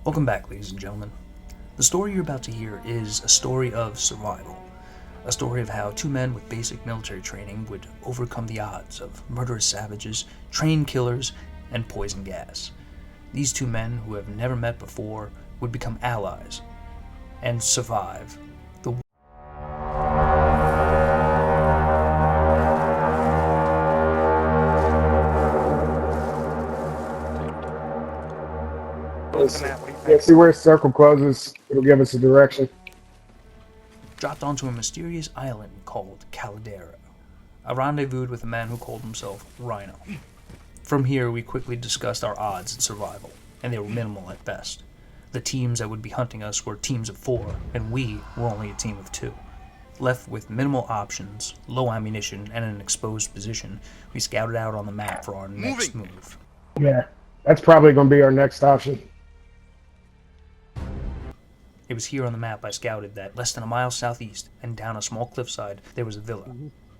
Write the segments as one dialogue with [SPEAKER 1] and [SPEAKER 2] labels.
[SPEAKER 1] Welcome back, ladies and gentlemen. The story you're about to hear is a story of survival. A story of how two men with basic military training would overcome the odds of murderous savages, trained killers, and poison gas. These two men, who have never met before, would become allies and survive the
[SPEAKER 2] Yeah, see where circle closes, it'll give us a direction.
[SPEAKER 1] dropped onto a mysterious island called Caldera. I rendezvoused with a man who called himself Rhino. From here, we quickly discussed our odds in survival, and they were minimal at best. The teams that would be hunting us were teams of 4, and we were only a team of 2. Left with minimal options, low ammunition, and an exposed position, we scouted out on the map for our next move.
[SPEAKER 2] Yeah, that's probably going to be our next option.
[SPEAKER 1] It was here on the map I scouted that less than a mile southeast and down a small cliffside there was a villa.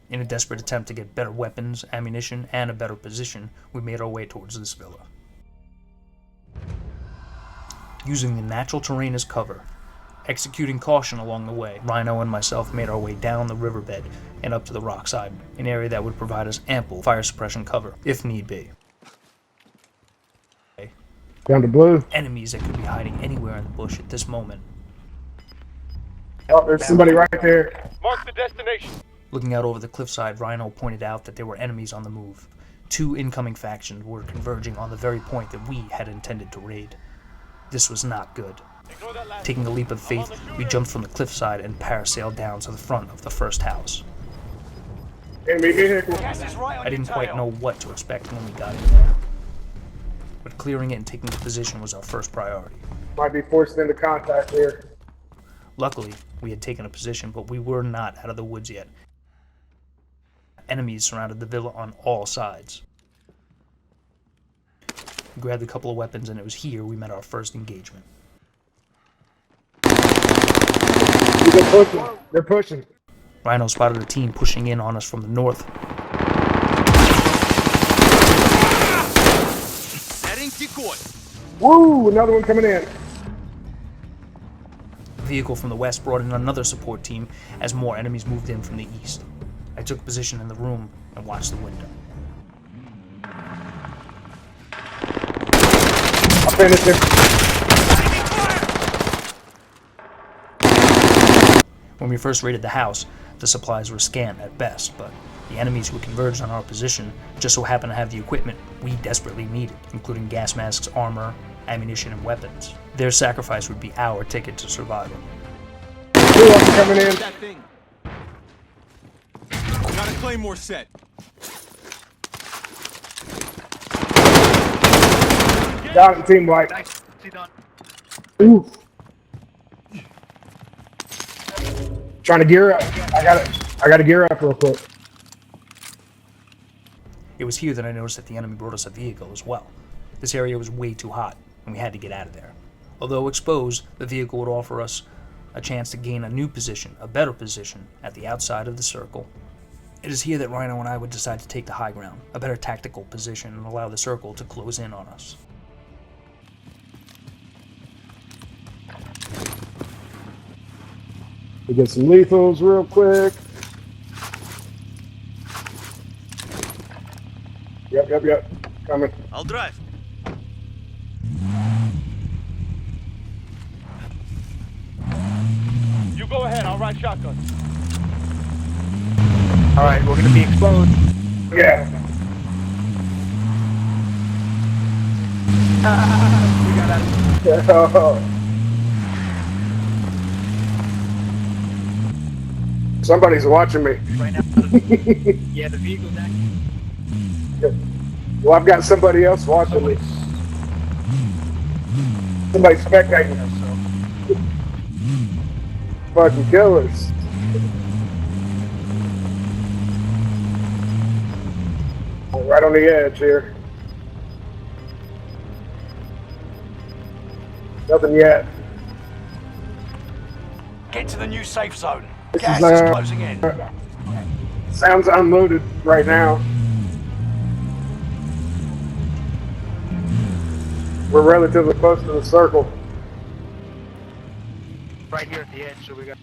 [SPEAKER 1] In a desperate attempt to get better weapons, ammunition, and a better position, we made our way towards this villa. Using the natural terrain as cover, executing caution along the way, Rhino and myself made our way down the riverbed and up to the rock side, an area that would provide us ample fire suppression cover, if need be.
[SPEAKER 2] Down to blue.
[SPEAKER 1] Enemies that could be hiding anywhere in the bush at this moment.
[SPEAKER 2] Oh, there's somebody right there.
[SPEAKER 3] Mark the destination.
[SPEAKER 1] Looking out over the cliffside, Rhino pointed out that there were enemies on the move. 2 incoming factions were converging on the very point that we had intended to raid. This was not good. Taking a leap of faith, we jumped from the cliffside and parasailed down to the front of the first house.
[SPEAKER 2] Enemy vehicle.
[SPEAKER 1] I didn't quite know what to expect when we got in there, but clearing it and taking position was our first priority.
[SPEAKER 2] Might be forced into contact here.
[SPEAKER 1] Luckily, we had taken a position, but we were not out of the woods yet. Enemies surrounded the villa on all sides. We grabbed a couple of weapons, and it was here we met our first engagement.
[SPEAKER 2] They're pushing. They're pushing.
[SPEAKER 1] Rhino spotted a team pushing in on us from the north.
[SPEAKER 3] Setting decoy.
[SPEAKER 2] Woo! Another one coming in.
[SPEAKER 1] A vehicle from the west brought in another support team as more enemies moved in from the east. I took position in the room and watched the window.
[SPEAKER 2] I'll finish him.
[SPEAKER 1] When we first raided the house, the supplies were scant at best, but the enemies who converged on our position just so happened to have the equipment we desperately needed, including gas masks, armor, ammunition, and weapons. Their sacrifice would be our ticket to survival.
[SPEAKER 2] 2 of them coming in.
[SPEAKER 3] That thing. Got a claymore set.
[SPEAKER 2] Down team white. Ooh. Trying to gear up. I gotta gear up real quick.
[SPEAKER 1] It was here that I noticed that the enemy brought us a vehicle as well. This area was way too hot, and we had to get out of there. Although exposed, the vehicle would offer us a chance to gain a new position, a better position, at the outside of the circle. It is here that Rhino and I would decide to take the high ground, a better tactical position, and allow the circle to close in on us.
[SPEAKER 2] We get some lethals real quick. Yep. Coming.
[SPEAKER 3] I'll drive. You go ahead. I'll ride shotgun.
[SPEAKER 2] All right, we're gonna be exposed. Yeah. We got out. Somebody's watching me.
[SPEAKER 4] Right now. Yeah, the vehicle's active.
[SPEAKER 2] Well, I've got somebody else watching me. Somebody's spectating us. Fucking killers. We're right on the edge here. Nothing yet.
[SPEAKER 4] Get to the new safe zone.
[SPEAKER 2] This
[SPEAKER 4] Gas
[SPEAKER 2] is,
[SPEAKER 4] is closing in.
[SPEAKER 2] Sounds unloaded right now. We're relatively close to the circle.
[SPEAKER 4] Right here at the edge, so we got...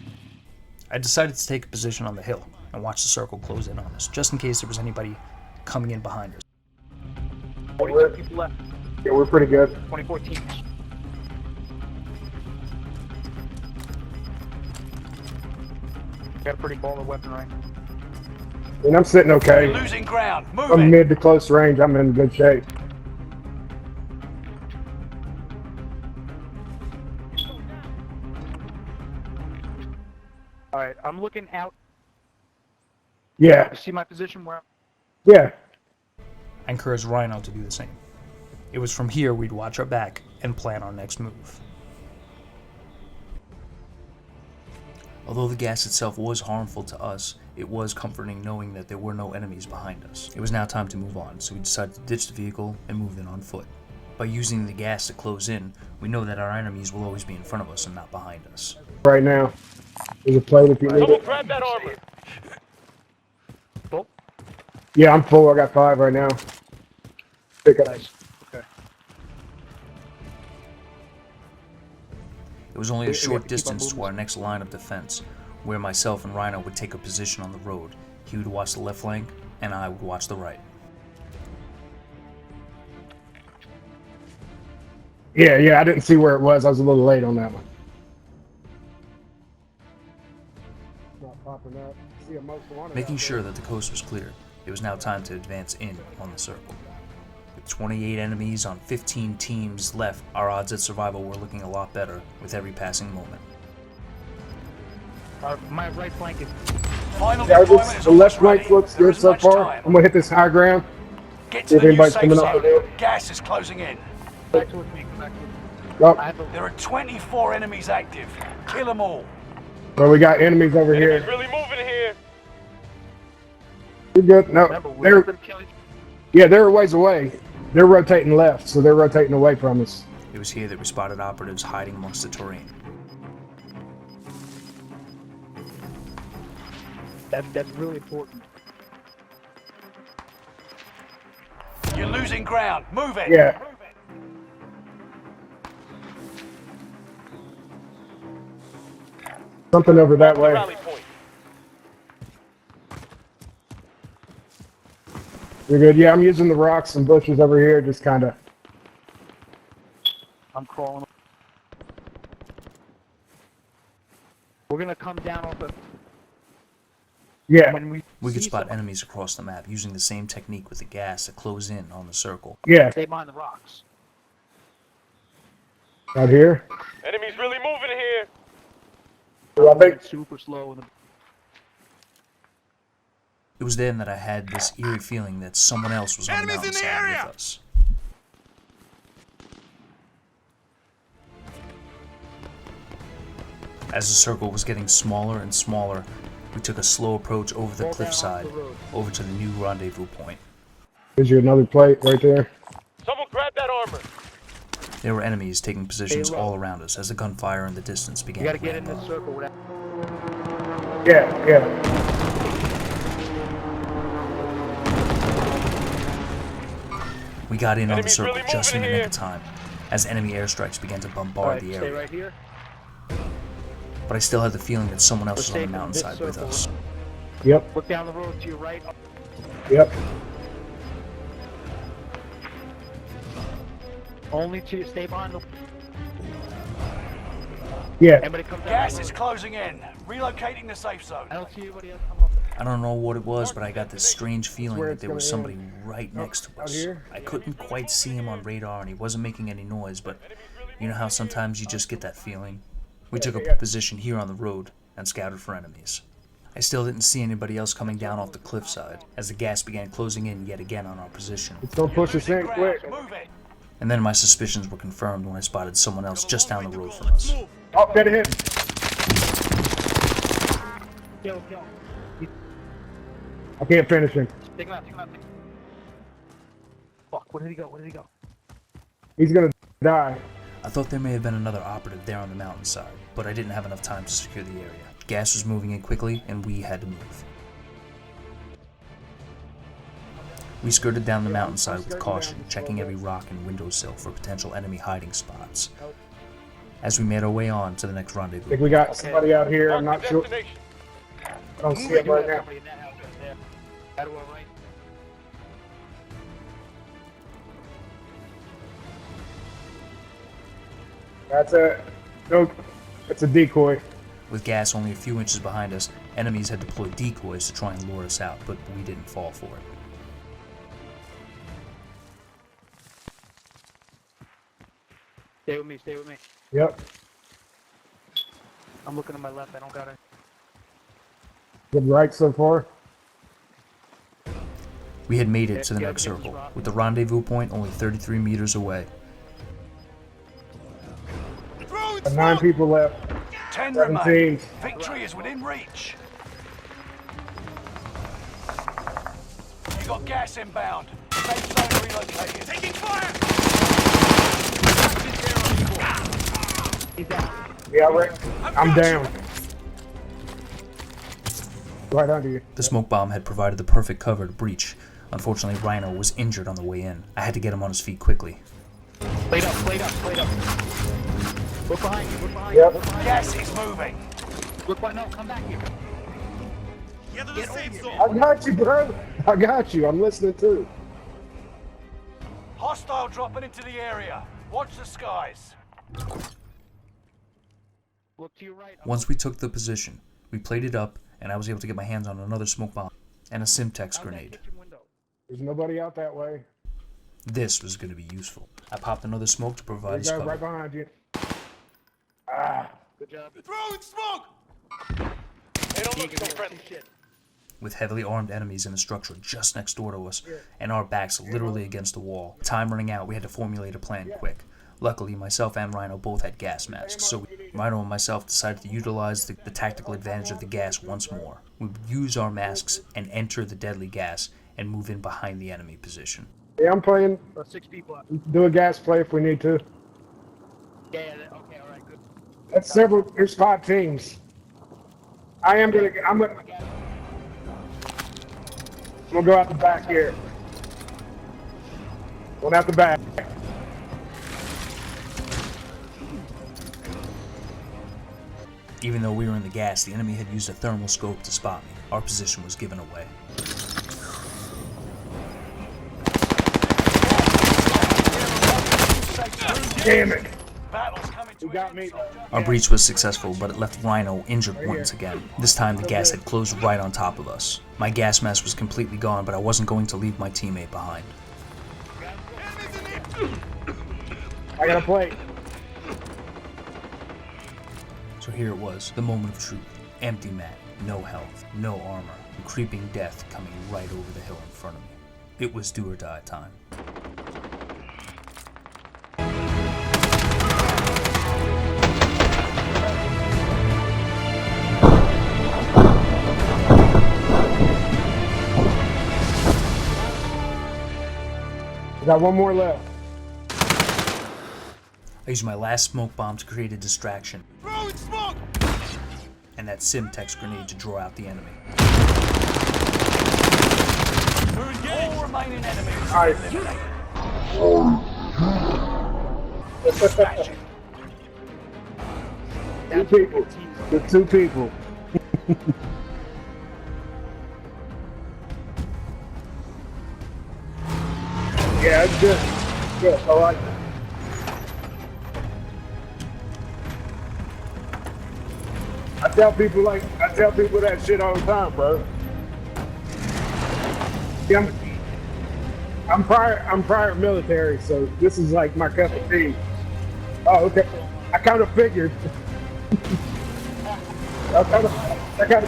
[SPEAKER 1] I decided to take a position on the hill and watch the circle close in on us, just in case there was anybody coming in behind us.
[SPEAKER 4] 42 people left.
[SPEAKER 2] Yeah, we're pretty good.
[SPEAKER 4] 24 teams. Got a pretty baller weapon, right?
[SPEAKER 2] And I'm sitting okay.
[SPEAKER 4] Losing ground. Move
[SPEAKER 2] I'm
[SPEAKER 4] it.
[SPEAKER 2] mid to close range. I'm in good shape.
[SPEAKER 4] All right, I'm looking out.
[SPEAKER 2] Yeah,
[SPEAKER 4] You see my position where?
[SPEAKER 2] yeah.
[SPEAKER 1] I encouraged Rhino to do the same. It was from here we'd watch our back and plan our next move. Although the gas itself was harmful to us, it was comforting knowing that there were no enemies behind us. It was now time to move on, so we decided to ditch the vehicle and move in on foot. By using the gas to close in, we know that our enemies will always be in front of us and not behind us.
[SPEAKER 2] Right now. There's a plate if you need
[SPEAKER 3] Someone
[SPEAKER 2] it.
[SPEAKER 3] grab that armor.
[SPEAKER 4] Full?
[SPEAKER 2] Yeah, I'm full. I got 5 right now. Pick up.
[SPEAKER 4] Nice. Okay.
[SPEAKER 1] It was only a
[SPEAKER 4] We have
[SPEAKER 1] short
[SPEAKER 4] to keep on
[SPEAKER 1] distance to
[SPEAKER 4] moving.
[SPEAKER 1] our next line of defense, where myself and Rhino would take a position on the road. He would watch the left flank, and I would watch the right.
[SPEAKER 2] Yeah, I didn't see where it was. I was a little late on that one. Not popping up. See a most wanted
[SPEAKER 1] Making
[SPEAKER 2] out
[SPEAKER 1] sure
[SPEAKER 2] there.
[SPEAKER 1] that the coast was clear, it was now time to advance in on the circle. With 28 enemies on 15 teams left, our odds at survival were looking a lot better with every passing moment.
[SPEAKER 4] My right flank is...
[SPEAKER 5] Final
[SPEAKER 2] Yeah,
[SPEAKER 5] deployment
[SPEAKER 2] this,
[SPEAKER 5] is
[SPEAKER 2] the
[SPEAKER 5] almost
[SPEAKER 2] left flank
[SPEAKER 5] ready.
[SPEAKER 2] looks
[SPEAKER 5] There
[SPEAKER 2] good
[SPEAKER 5] isn't
[SPEAKER 2] so
[SPEAKER 5] much
[SPEAKER 2] far.
[SPEAKER 5] time.
[SPEAKER 2] I'm gonna hit this high ground.
[SPEAKER 5] Get
[SPEAKER 2] See
[SPEAKER 5] to
[SPEAKER 2] if
[SPEAKER 5] the new
[SPEAKER 2] anybody's
[SPEAKER 5] safe
[SPEAKER 2] coming up
[SPEAKER 5] zone.
[SPEAKER 2] there.
[SPEAKER 5] Gas is closing in.
[SPEAKER 4] back towards me. Come back towards me.
[SPEAKER 2] Oh,
[SPEAKER 4] I have a...
[SPEAKER 5] There are 24 enemies active. Kill them all.
[SPEAKER 2] well, we got enemies over
[SPEAKER 3] Enemies
[SPEAKER 2] here.
[SPEAKER 3] really moving here.
[SPEAKER 2] We're good. No,
[SPEAKER 4] Remember, we let them kill each...
[SPEAKER 2] yeah, they're a ways away. They're rotating left, so they're rotating away from us.
[SPEAKER 1] It was here that we spotted operatives hiding amongst the terrain.
[SPEAKER 4] That's really important.
[SPEAKER 5] You're losing ground. Move it.
[SPEAKER 2] Yeah. Something over that way.
[SPEAKER 3] Rally point.
[SPEAKER 2] You're good. Yeah, I'm using the rocks and bushes over here, just kind of.
[SPEAKER 4] I'm crawling. We're gonna come down off the...
[SPEAKER 2] Yeah,
[SPEAKER 4] When
[SPEAKER 1] We could
[SPEAKER 4] see
[SPEAKER 1] spot
[SPEAKER 4] someone,
[SPEAKER 1] enemies across the map using the same technique with the gas to close in on the circle.
[SPEAKER 2] yeah.
[SPEAKER 4] stay behind the rocks.
[SPEAKER 2] Out here.
[SPEAKER 3] Enemies really moving here.
[SPEAKER 2] Well, I think
[SPEAKER 4] It's super slow. And
[SPEAKER 1] It was then that I had this eerie feeling that someone else was on the mountainside with us. As the circle was getting smaller and smaller, we took a slow approach over the
[SPEAKER 4] Fall down
[SPEAKER 1] cliffside,
[SPEAKER 4] off the road.
[SPEAKER 1] over to the new rendezvous point.
[SPEAKER 2] there's your another plate right there.
[SPEAKER 3] Someone grab that armor.
[SPEAKER 1] There were enemies taking positions
[SPEAKER 4] low.
[SPEAKER 1] all around us as the gunfire in the distance
[SPEAKER 4] You
[SPEAKER 1] began
[SPEAKER 4] gotta
[SPEAKER 1] to
[SPEAKER 4] get in
[SPEAKER 1] ramp
[SPEAKER 4] this
[SPEAKER 1] up.
[SPEAKER 4] circle without...
[SPEAKER 2] Yeah.
[SPEAKER 1] We got in on the
[SPEAKER 3] Enemies
[SPEAKER 1] circle
[SPEAKER 3] really
[SPEAKER 1] just in the
[SPEAKER 3] moving
[SPEAKER 1] nick of time, as enemy airstrikes began to bombard
[SPEAKER 4] Alright,
[SPEAKER 1] the
[SPEAKER 4] stay
[SPEAKER 1] area.
[SPEAKER 4] right here.
[SPEAKER 1] But I still had the feeling that someone else
[SPEAKER 4] We're
[SPEAKER 1] was on the
[SPEAKER 4] safe in this
[SPEAKER 1] mountainside with
[SPEAKER 4] circle.
[SPEAKER 1] us.
[SPEAKER 2] Yep.
[SPEAKER 4] Look down the road to your right.
[SPEAKER 2] Yep.
[SPEAKER 4] Only to stay behind the...
[SPEAKER 2] Yeah.
[SPEAKER 4] Anybody come down
[SPEAKER 5] Gas
[SPEAKER 4] the
[SPEAKER 5] is
[SPEAKER 4] road.
[SPEAKER 5] closing in. Relocating the safe zone.
[SPEAKER 4] I don't see anybody else come up.
[SPEAKER 1] I don't know what it was, but I got this strange feeling
[SPEAKER 2] where
[SPEAKER 1] that
[SPEAKER 2] it's
[SPEAKER 1] there was
[SPEAKER 2] gonna
[SPEAKER 1] somebody right next to
[SPEAKER 2] out
[SPEAKER 1] us.
[SPEAKER 2] here?
[SPEAKER 1] I couldn't quite see him on radar and he wasn't making any noise, but you know how sometimes you just get that feeling? We took up a position here on the road and scouted for enemies. I still didn't see anybody else coming down off the cliffside as the gas began closing in yet again on our position.
[SPEAKER 2] It's gonna push us in
[SPEAKER 5] Ground.
[SPEAKER 2] quick.
[SPEAKER 5] Move it.
[SPEAKER 1] And then my suspicions were confirmed when I spotted someone else just down the road from us.
[SPEAKER 2] Oh, get a hit.
[SPEAKER 4] Kill.
[SPEAKER 2] I can't finish him.
[SPEAKER 4] Take him out. Fuck, where did he go?
[SPEAKER 2] He's gonna die.
[SPEAKER 1] I thought there may have been another operative there on the mountainside, but I didn't have enough time to secure the area. Gas was moving in quickly, and we had to move. We skirted down the mountainside with caution, checking every rock and windowsill for potential enemy hiding spots. as we made our way on to the next
[SPEAKER 2] I
[SPEAKER 1] rendezvous.
[SPEAKER 2] think we got somebody out here. I'm
[SPEAKER 3] Mark
[SPEAKER 2] not
[SPEAKER 3] the
[SPEAKER 2] sure.
[SPEAKER 3] destination.
[SPEAKER 2] I don't see
[SPEAKER 4] We
[SPEAKER 2] it
[SPEAKER 4] do
[SPEAKER 2] right
[SPEAKER 4] have
[SPEAKER 2] now.
[SPEAKER 4] somebody in that house right there. That one, right?
[SPEAKER 2] That's a no. It's a decoy.
[SPEAKER 1] With gas only a few inches behind us, enemies had deployed decoys to try and lure us out, but we didn't fall for it.
[SPEAKER 4] Stay with me, stay with me.
[SPEAKER 2] Yep.
[SPEAKER 4] I'm looking to my left, I don't got it.
[SPEAKER 2] Good right so far.
[SPEAKER 1] We had made it to the
[SPEAKER 4] Yeah,
[SPEAKER 1] next
[SPEAKER 4] yeah,
[SPEAKER 1] circle,
[SPEAKER 4] drop.
[SPEAKER 1] with the rendezvous point only 33 meters away.
[SPEAKER 2] 9 people left.
[SPEAKER 5] 10
[SPEAKER 2] 17.
[SPEAKER 5] remain. Victory is within reach. You got gas inbound. Safe zone relocated. Taking fire!
[SPEAKER 4] He's down.
[SPEAKER 2] Yeah, right. I'm down. Right under you.
[SPEAKER 1] The smoke bomb had provided the perfect cover to breach. Unfortunately, Rhino was injured on the way in. I had to get him on his feet quickly.
[SPEAKER 4] Plate up, plate up, plate up. Look behind you, look behind
[SPEAKER 2] Yep.
[SPEAKER 4] you, look behind
[SPEAKER 5] Gas is moving.
[SPEAKER 4] you. Look behind, no, come back here. Get over here.
[SPEAKER 2] I got you, bro. I got you. I'm listening too.
[SPEAKER 5] Hostile dropping into the area. Watch the skies.
[SPEAKER 4] Look to your right.
[SPEAKER 1] Once we took the position, we played it up, and I was able to get my hands on another smoke bomb and a Simtex
[SPEAKER 4] Out that
[SPEAKER 1] grenade.
[SPEAKER 4] kitchen window.
[SPEAKER 2] There's nobody out that way.
[SPEAKER 1] This was going to be useful. I popped another smoke to provide
[SPEAKER 2] There's
[SPEAKER 1] us
[SPEAKER 2] a guy right
[SPEAKER 1] cover.
[SPEAKER 2] behind you. Ah.
[SPEAKER 4] Good job.
[SPEAKER 3] Throwing smoke! Hey, don't look so friendly.
[SPEAKER 4] Shit.
[SPEAKER 1] With heavily armed enemies in the structure just next door to us, and our backs literally against the wall. Time running out, we had to formulate a plan quick. Luckily, myself and Rhino both had gas masks, so Rhino and myself decided to utilize the tactical advantage of the gas once more. We would use our masks and enter the deadly gas and move in behind the enemy position.
[SPEAKER 2] Yeah, I'm playing.
[SPEAKER 4] About 6 people up.
[SPEAKER 2] Do a gas play if we need to.
[SPEAKER 4] Yeah, okay, alright, good.
[SPEAKER 2] That's several. There's 5 teams. I'm gonna go out the back here. Going out the back.
[SPEAKER 1] Even though we were in the gas, the enemy had used a thermal scope to spot me. Our position was given away.
[SPEAKER 2] Damn it.
[SPEAKER 5] Battle's coming to
[SPEAKER 2] You got me.
[SPEAKER 1] Our breach was successful, but it left Rhino injured once again. This time, the gas had closed right on top of us. My gas mask was completely gone, but I wasn't going to leave my teammate behind.
[SPEAKER 2] I got a plate.
[SPEAKER 1] So here it was, the moment of truth. Empty mat, no health, no armor, and creeping death coming right over the hill in front of me. It was do or die time.
[SPEAKER 2] We got one more left.
[SPEAKER 1] I used my last smoke bomb to create a distraction,
[SPEAKER 3] Throwing smoke!
[SPEAKER 1] and that Simtex grenade to draw out the enemy.
[SPEAKER 5] all remaining enemies.
[SPEAKER 2] Nice.
[SPEAKER 5] Smashing.
[SPEAKER 2] 2 people. The 2 people. Yeah, it's good. Good. I like it. I tell people that shit all the time, bro. Yeah, I'm prior military, so this is like my cup of tea. Oh, okay. I kind of figured. I kind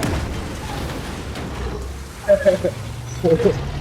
[SPEAKER 2] of.